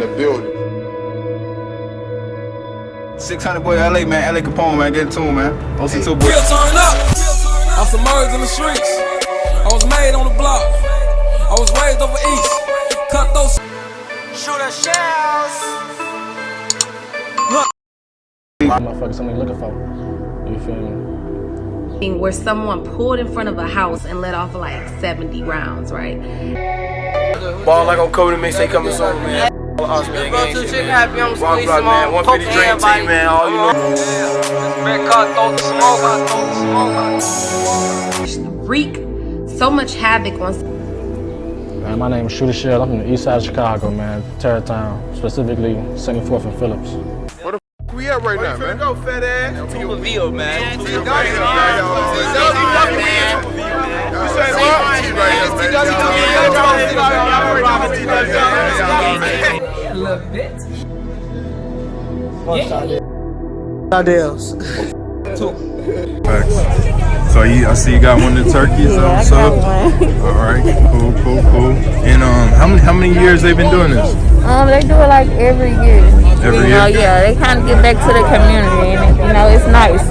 the building. 600 boy, LA man, LA Capone man, get it to him man. OC2 boy. Real turn up. I'm submerged in the streets. I was made on the block. I was raised over east. Cut those. Shoota Shellz. Motherfuckers, something looking for. You feel me? Where someone pulled in front of a house and let off like 70 rounds, right? Ball like on Cody mix, they coming soon, man. Bro, two chick happy, I'm squeeze some man. 150 dream team, man. All you know. Red car, throw the smoke. Wreak so much havoc on. Man, my name is Shootashellz. I'm from the east side of Chicago, man. Terrortown, specifically 74th and Phillips. Where the f we at right now, man? Go fat ass. Tupaville, man. You say Little bit. So I see you got one of the turkeys. Yeah, I got one. All right, cool. And how many years they been doing this? They do it like every year. Every year? Yeah, they kind of get back to the community, and it's nice.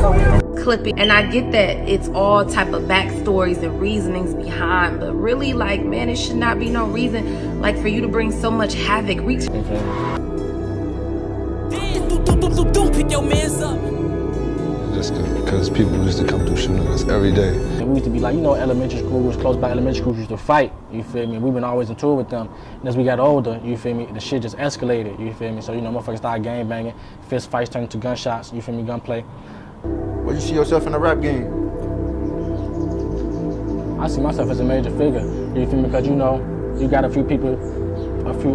Clipping, and I get that it's all type of backstories and reasonings behind, but really, like, man, it should not be no reason like for you to bring so much havoc. You feel me? Pick your mans up. Just because people used to come through shooting us every day. And we used to be like, elementary school was close by. Elementary schools used to fight, you feel me? We've been always in tour with them. And as we got older, you feel me, the shit just escalated, you feel me? So, motherfuckers started gang banging, fist fights turned to gunshots, you feel me, gunplay. Where you see yourself in the rap game? I see myself as a major figure, you feel me? Because, you got a few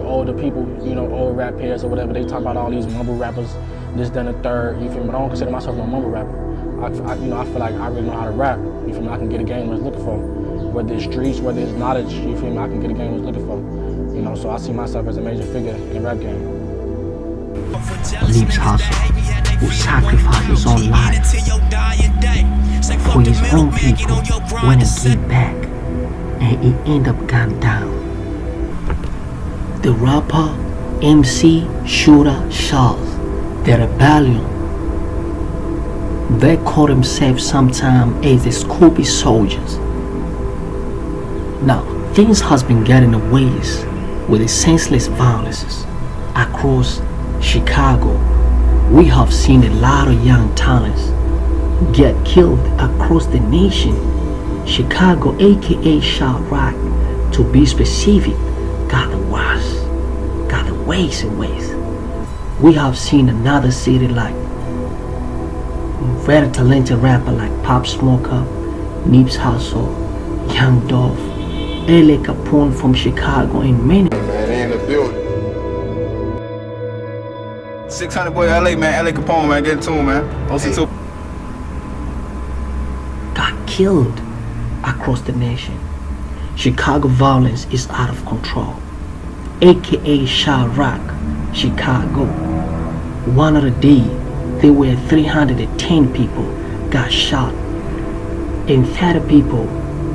older people, old rap peers or whatever, they talk about all these mumble rappers, this, then, the third, you feel me? But I don't consider myself no mumble rapper. I feel like I really know how to rap, you feel me? I can get a game I was looking for. Whether it's streets, whether it's knowledge, you feel me? I can get a game I was looking for. So I see myself as a major figure in the rap game. Leaves hustle, who sacrificed his own life for his own people when he came back, and he ended up gunned down. The rapper MC Shootashellz, the rebellion. They call themselves sometimes as the Scooby soldiers. Now, things has been getting away with the senseless violences across Chicago. We have seen a lot of young talents get killed across the nation. Chicago, aka Chirac, to be specific, got the worst, got the ways and ways. We have seen another city like very talented rapper like Pop Smoker, Nips Hussle, Young Dolph, LA Capone from Chicago, and many. Man, they in the building. 600 boy, LA man, LA Capone man, get it to him man. OC2. Got killed across the nation. Chicago violence is out of control, aka Chirac, Chicago. One other day, there were 310 people got shot and 30 people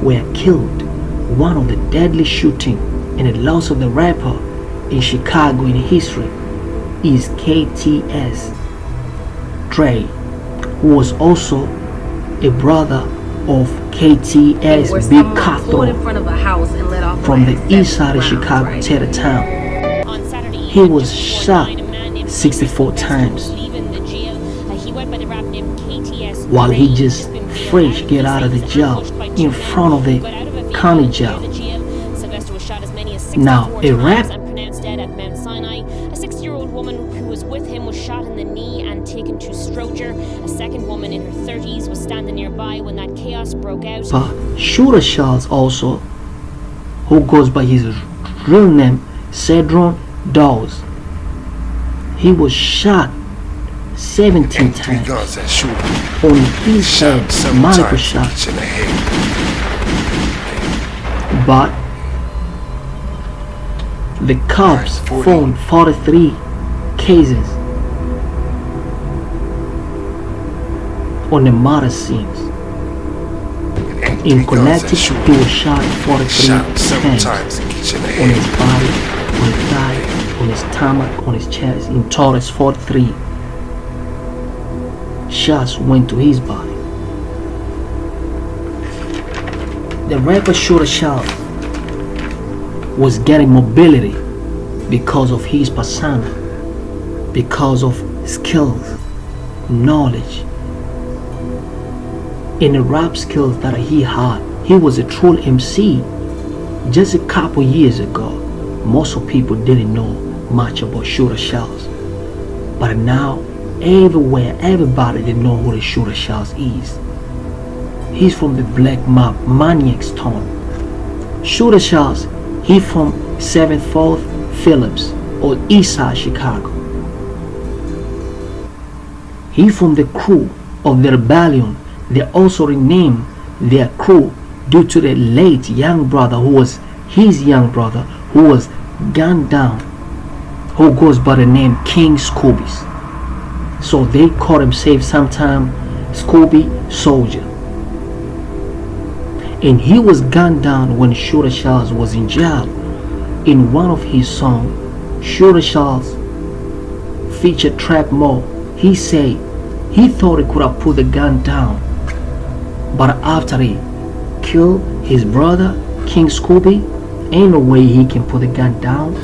were killed. One of the deadly shooting and the loss of the rapper in Chicago in history is KTS Dre, who was also a brother of KTS Big Cathro from the east side of Chicago, Terrortown. He was shot 64 times while he just fresh get out of the jail in front of the county jail. Now, a rap. A 6-year-old woman who was with him was shot in the knee and taken to Stroger. A second woman in her 30s was standing nearby when that chaos broke out. But Shootashellz also, who goes by his real name, Cedron Dawes, he was shot 17 times on his head, multiple shots. But the cops found 43 cases on the murder scenes. In Connecticut, he was shot 43 times on his body on his thigh, on his stomach, on his chest. In total, 43 shots went to his body. The rapper Shoota Shellz was getting mobility because of his persona, because of skills, knowledge, and the rap skills that he had. He was a true MC. Just a couple years ago, most of people didn't know much about Shootashellz, but now everywhere, everybody they know who the Shootashellz is. He's from the Black Mob MONEYSTRONG. Shootashellz, he from 7th 4th Phillips or Eastside Chicago. He from the crew of the rebellion. They also renamed their crew due to the late young brother who was his young brother who was gunned down, who goes by the name King Scooby's. So they call himself sometime Scooby Soldier. And he was gunned down when Shootashellz was in jail. In one of his songs, Shootashellz featured Trap Mo. He said he thought he could have put the gun down, but after he killed his brother King Scooby, ain't no way he can put the gun down.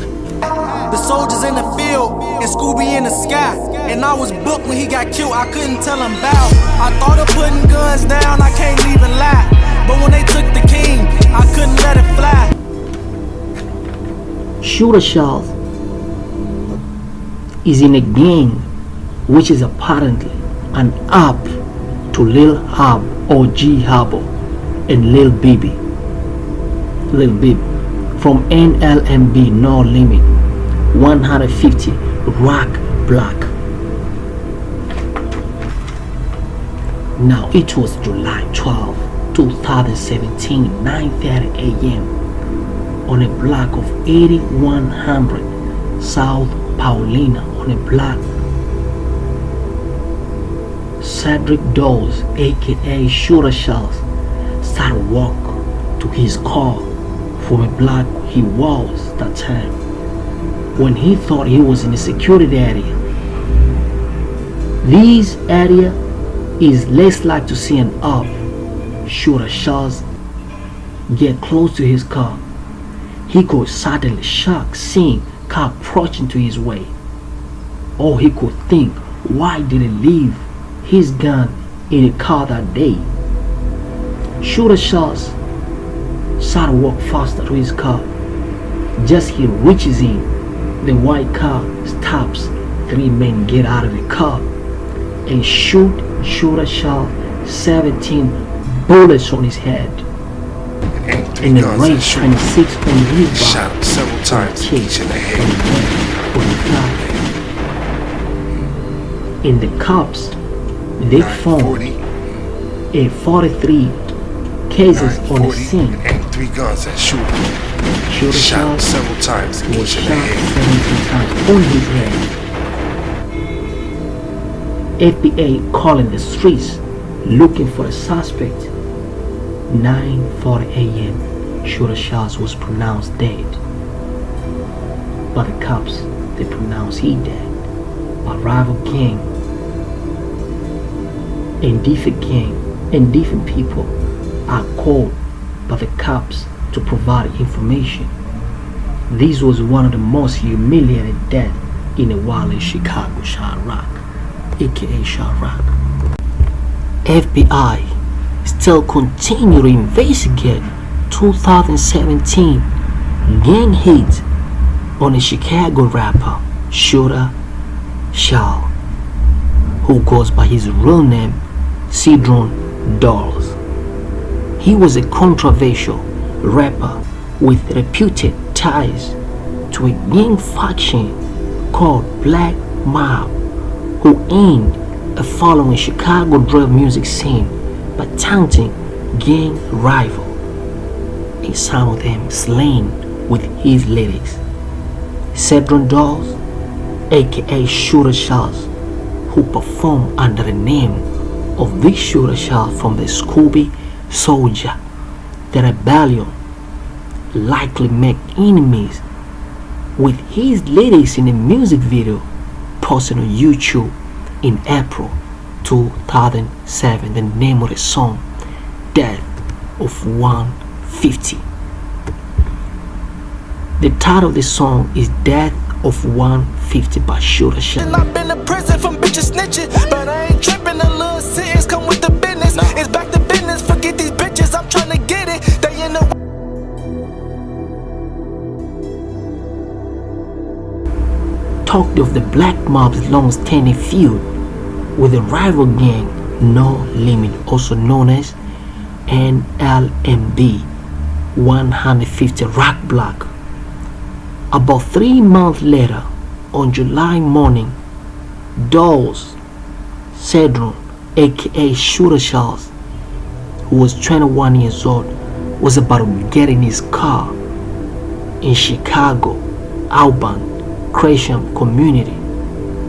The soldiers in the field and Scooby in the sky, and I was booked when he got killed. I couldn't tell him about. I thought of putting guns down, I can't even lie, but when they took the king, I couldn't let it fly. Shootashellz is in a gang which is apparently an up to Lil Hub or G Hubble and Lil Bibi from NLMB No Limit 150 Rock Block. Now it was July 12, 2017, 9:30 a.m. on a block of 8100 South Paulina. On a block, Cedric Dawes, aka Shootashellz, started walk to his car from a block he was that time when he thought he was in a security area. This area is less like to see an up. Shootashellz get close to his car. He could suddenly shock seeing car approaching to his way. Or he could think, why did he leave his gun in a car that day? Shootashellz started to walk faster to his car. Just he reaches in, the white car stops. 3 men get out of the car and shoot Shootashellz 17 bullets on his head. And the range 26 on his body. Shot several times each in the head. In the cops, they found a 43 cases on the scene. And 3 guns that shoot. Shot several times each in the head. 17 times on his head. FBA calling the streets looking for a suspect. 9:40 a.m. Shootashellz was pronounced dead. But the cops, they pronounced he dead. A rival gang and different people are called by the cops to provide information. This was one of the most humiliating deaths in a while in Chicago, Chirac, aka Chirac. FBI still continue to investigate 2017 gang hit on a Chicago rapper, Shootashellz, who goes by his real name, Cedric Dawes. He was a controversial rapper with reputed ties to a gang faction called Black Mob, who aimed at following Chicago drill music scene by taunting gang rival, and some of them slain with his lyrics. Cedric Dawes, aka Shootashellz, who performed under the name of Big Shootashellz from the Scooby Soldier, the rebellion, likely make enemies with his lyrics in a music video posted on YouTube in April 2007. The name of the song, Death of 150. The title of the song is Death of 150 by Shoota Shellz. I've been to prison from bitches snitching, but I ain't tripping. A little sentence come with the business. It's back to business. Forget these bitches. I'm trying to get it. They in the talked of the black mob's long-standing feud with the rival gang No Limit, also known as NLMB 150 Rock Block. About 3 months later, on July morning, Dolls Cedron, aka Shootashellz, who was 21 years old, was about to get in his car in Chicago, Auburn, Christian community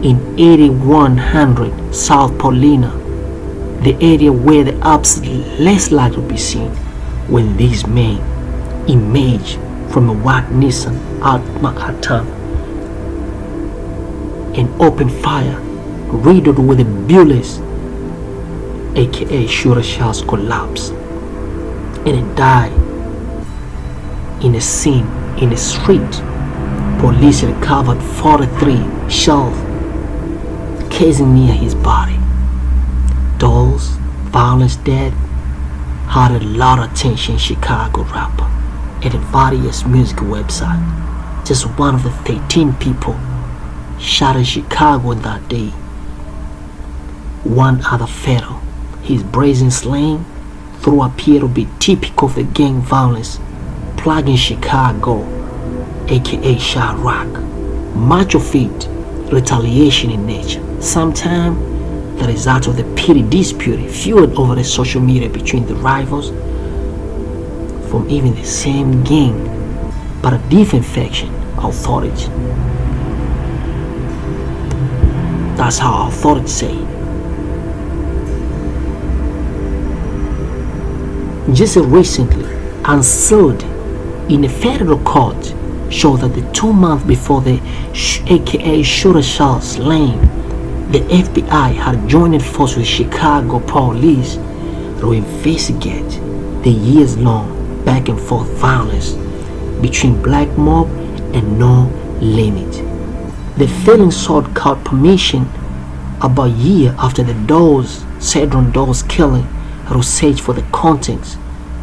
in 8100 South Paulina, the area where the ops less likely to be seen, when these men emerged from a white Nissan Altima and opened fire, riddled with the bullets, aka Shootashellz, collapsed and it died in a scene in the street. Police recovered 43 shells casing near his body. Dolls' violence death had a lot of attention. Chicago rapper at various music websites. Just one of the 13 people shot in Chicago that day. One other fatal. His brazen slaying through appeared to be typical of the gang violence plaguing Chicago, aka Chirac. Much of it retaliation in nature. Sometimes the result of the petty dispute fueled over the social media between the rivals from even the same gang but a different faction authority. That's how authorities say it. Just recently unsealed in a federal court show that the 2 months before the aka Shootashellz slaying, the FBI had joined forces with Chicago police to investigate the years-long back and forth violence between Black Mob and No Limit. The felon sought court permission about a year after the Cedron Dolls killing to search for the contents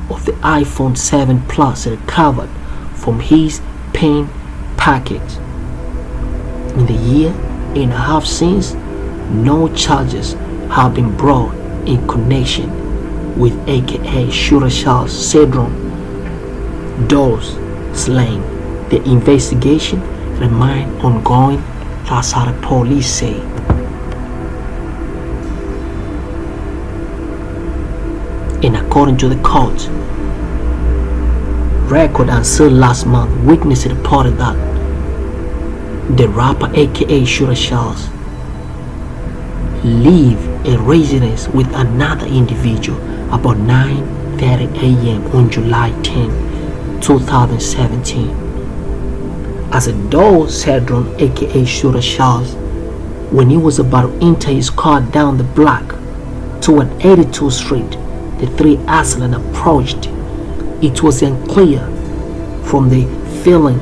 of the iPhone 7 Plus recovered from his pen packet. In the year and a half since, no charges have been brought in connection with aka Shootashellz Cedron Dolls slaying. The investigation remains ongoing. That's how the police say. And according to the court record until last month, witnesses reported that the rapper aka Shootashellz lived a residence with another individual about 9:30 a.m. on July 10, 2017. As a Dolls Cedron aka Shootashellz, when he was about to enter his car down the block toward 82nd Street, the three assailants approached. It was unclear from the feeling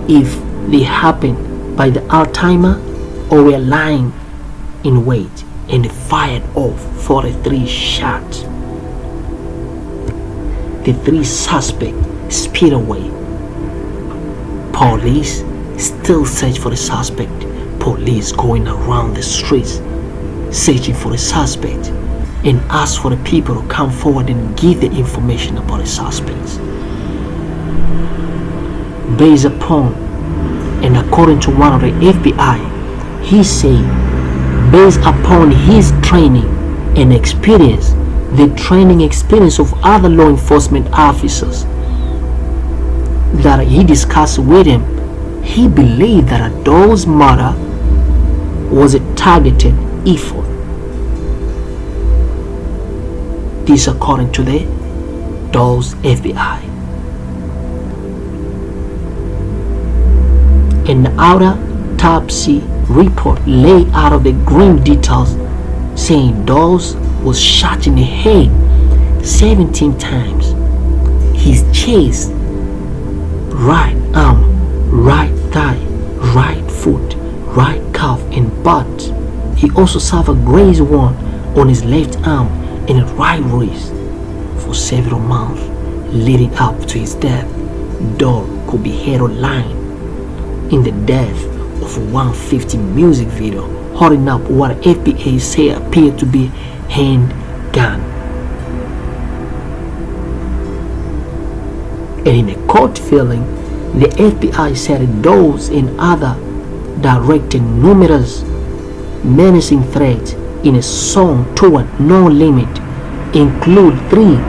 if they happened by the Altima or were lying in wait, and they fired off 43 shots. The three suspects speed away. Police still search for the suspect. Police going around the streets searching for the suspect and ask for the people to come forward and give the information about the suspects. Based upon and according to one of the FBI, he said based upon his training and experience, the training experience of other law enforcement officers that he discussed with him, he believed that a Doll's murder was a targeted effort. This according to the Dolls FBI. An autopsy report laid out of the grim details, saying Dawes was shot in the head 17 times. His chest, right arm, right thigh, right foot, right calf and butt. He also suffered graze wound on his left arm and right wrist. For several months leading up to his death, Dawes could be heard online in the death of 150 music video holding up what FBI say appeared to be handgun. And in a court filing, the FBI said Dawes and others directed numerous menacing threats in a song toward No Limit, include 3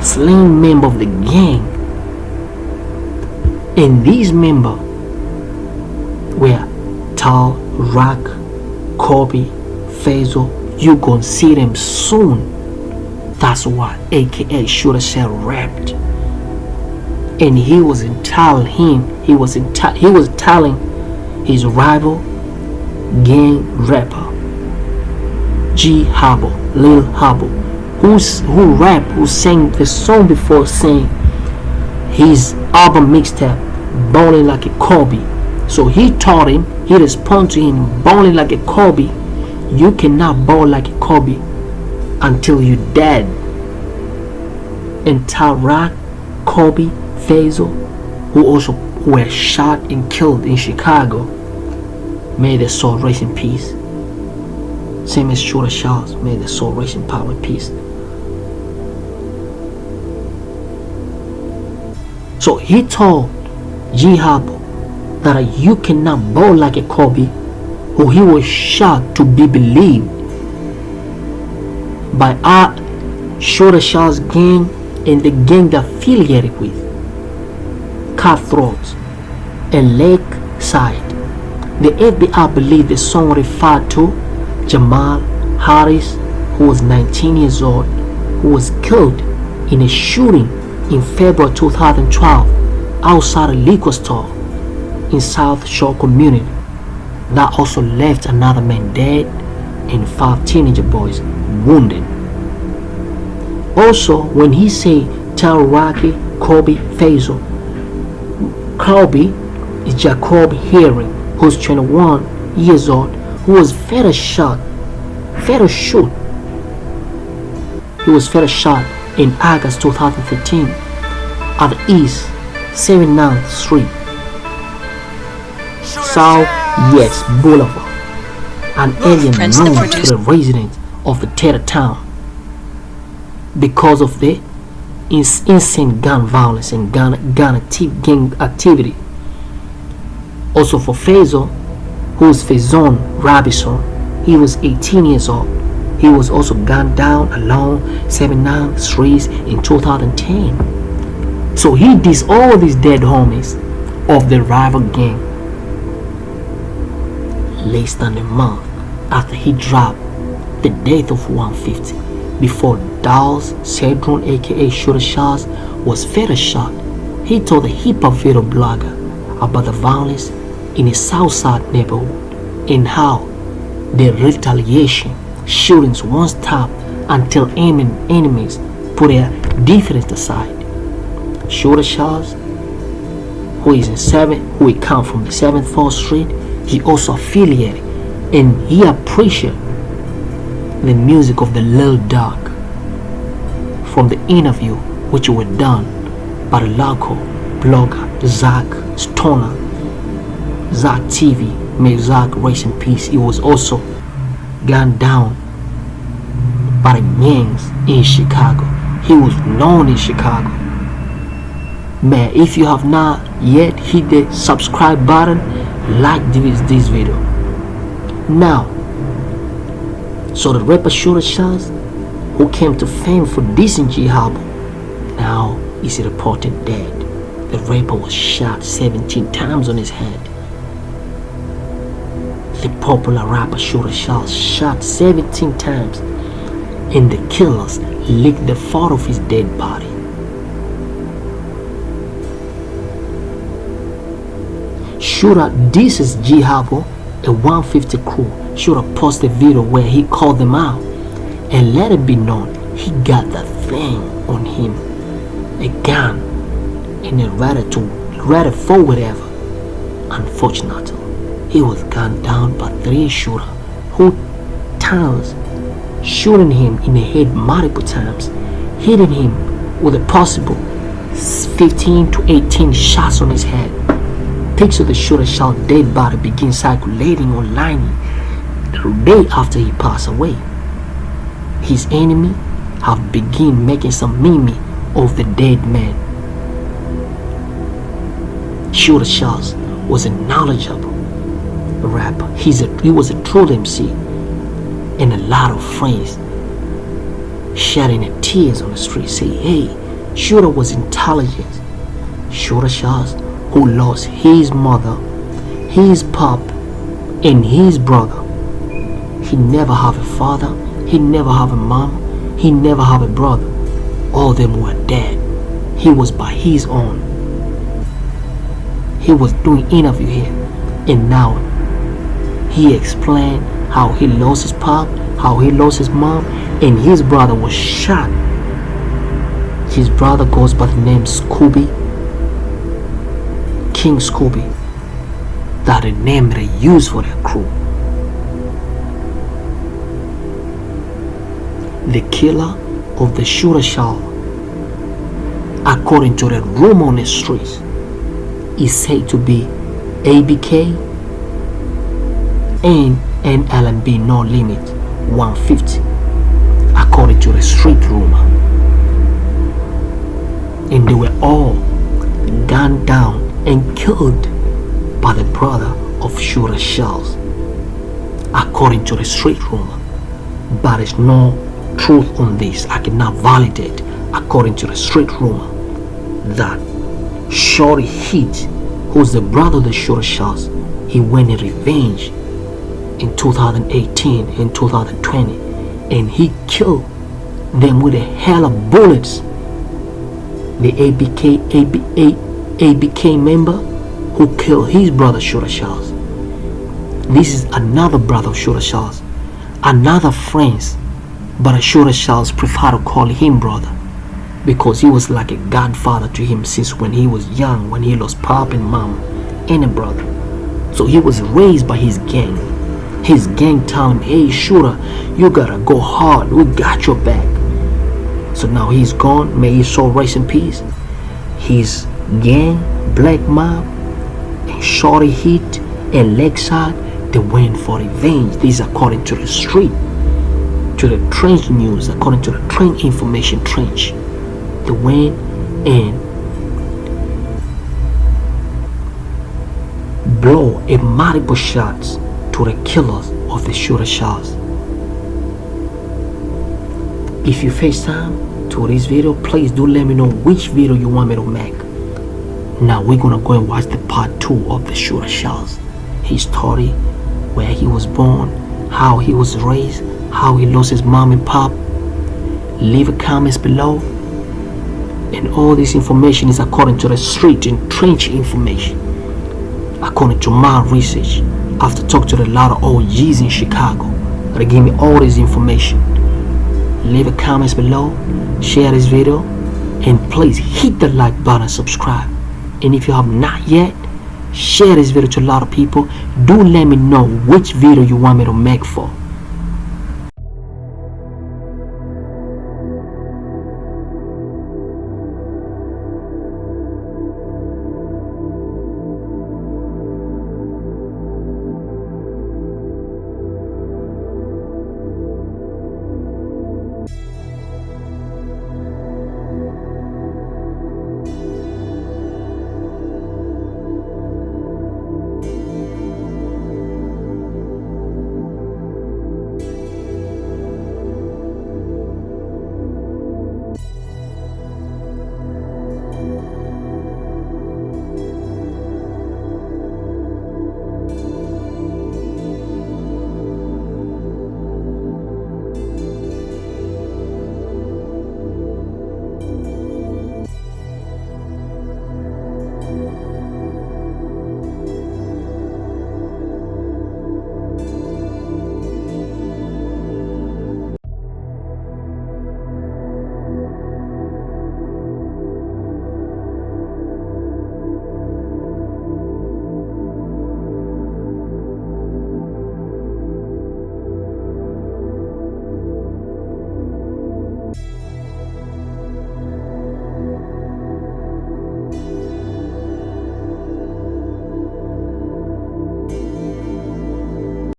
slain members of the gang. And these members were Tal, Rock, Kobe, Faisal. You gonna see them soon. That's what aka Shoota Shellz rapped. And he was telling his rival gang rapper G Habo, Lil Habo, who sang the song before, saying his album mixtape Ballin' Like a Kobe. So he told him, he responded to him, ballin' like a Kobe, you cannot ball like a Kobe until you dead. And Tarak, Kobe, Faisal, who also were shot and killed in Chicago, may their soul rest in peace. Same as Shootashellz, may their soul rest in power and peace. So he told G Habo that you cannot ball like a Kobe, who he was shocked to be believed by our Shootashellz gang and the gang that affiliated with Cutthroats and Lakeside. The FBI believed the song referred to Jamal Harris, who was 19 years old, who was killed in a shooting in February 2012 outside a liquor store in South Shore community. That also left another man dead and 5 teenager boys wounded. Also, when he said tell Rocky, Kobe, Faisal, Kobe is Jacob Herring, who's 21 years old, who was fatal shot in August 2015 at the East 79th Street, South Yes Boulevard, an area known to the residents of the Terror Town because of the insane gun violence and gang activity. Also for Faisal, who is Faison Robinson, he was 18 years old. He was also gunned down along 79th Street in 2010. So he did all these dead homies of the rival gang less than a month after he dropped the death of 150, before Dawes Cedron aka Shootashellz was fatal shot. He told the hip-hop video blogger about the violence in his Southside neighborhood and how the retaliation shootings won't stop until enemies put their difference aside. Shootashellz, who come from the 74th Street, he also affiliated and he appreciated the music of the Lil Dog. From the interview which were done by the local blogger Zach Stoner, Zach TV, may Zach rest in peace. He was also gunned down by the gangs in Chicago. He was known in Chicago. Man, if you have not yet hit the subscribe button, like this video. Now, so the rapper Shootashellz, who came to fame for dissing G Habo, now is reported dead. The rapper was shot 17 times on his head. The popular rapper Shootashellz shot 17 times, and the killers leaked the photo of his dead body. Shooter, this is G Harpo, a 150 crew. Shooter posted a video where he called them out and let it be known he got that thing on him, a gun, and he ready for whatever. Unfortunately, he was gunned down by 3 shooters who turns shooting him in the head multiple times, hitting him with a possible 15 to 18 shots on his head. Pics of the Shootashellz dead body begin circulating online the day after he passed away. His enemy have begun making some meme of the dead man. Shootashellz was a knowledgeable rapper. He was a true MC, and a lot of friends shedding their tears on the street say, hey, Shooter was intelligent. Shootashellz, who lost his mother, his pop, and his brother. He never have a father, he never have a mom, he never have a brother. All of them were dead. He was by his own. He was doing interview here, and now he explained how he lost his pop, how he lost his mom, and his brother was shot. His brother goes by the name Scooby, King Scooby. That the name they use for their crew. The killer of the Shootashellz, according to the rumor on the streets, is said to be ABK and an LMB No Limit 150, according to the street rumor. And they were all gunned down and killed by the brother of Shootashellz, according to the street rumor. But there's no truth on this. I cannot validate, according to the street rumor, that Shorty Heat, who's the brother of the Shootashellz, he went in revenge in 2018 and 2020, and he killed them with a hell of bullets. The ABK member who killed his brother Shootashellz. This is another brother of Shootashellz, another friends, but Shootashellz prefer to call him brother because he was like a godfather to him since when he was young, when he lost pop and mom and a brother. So he was raised by his gang. His gang told him, hey Shooter, you gotta go hard, we got your back. So now he's gone, may his soul rest in peace. His gang, Black Mob, and Shorty Heat, and Lakeside, they went for revenge. This according to the street, to the trench news, according to the train information trench. They went and blow a multiple shots to the killers of the Shootashellz. If you FaceTime to this video, please do let me know which video you want me to make. Now we're gonna go and watch the part 2 of the Shootashellz. His story, where he was born, how he was raised, how he lost his mom and pop. Leave a comments below. And all this information is according to the street and trench information. According to my research, after talking to a lot of OGs in Chicago, they give me all this information. Leave a comments below, share this video, and please hit the like button, subscribe. And if you have not yet, share this video to a lot of people. Do let me know which video you want me to make for.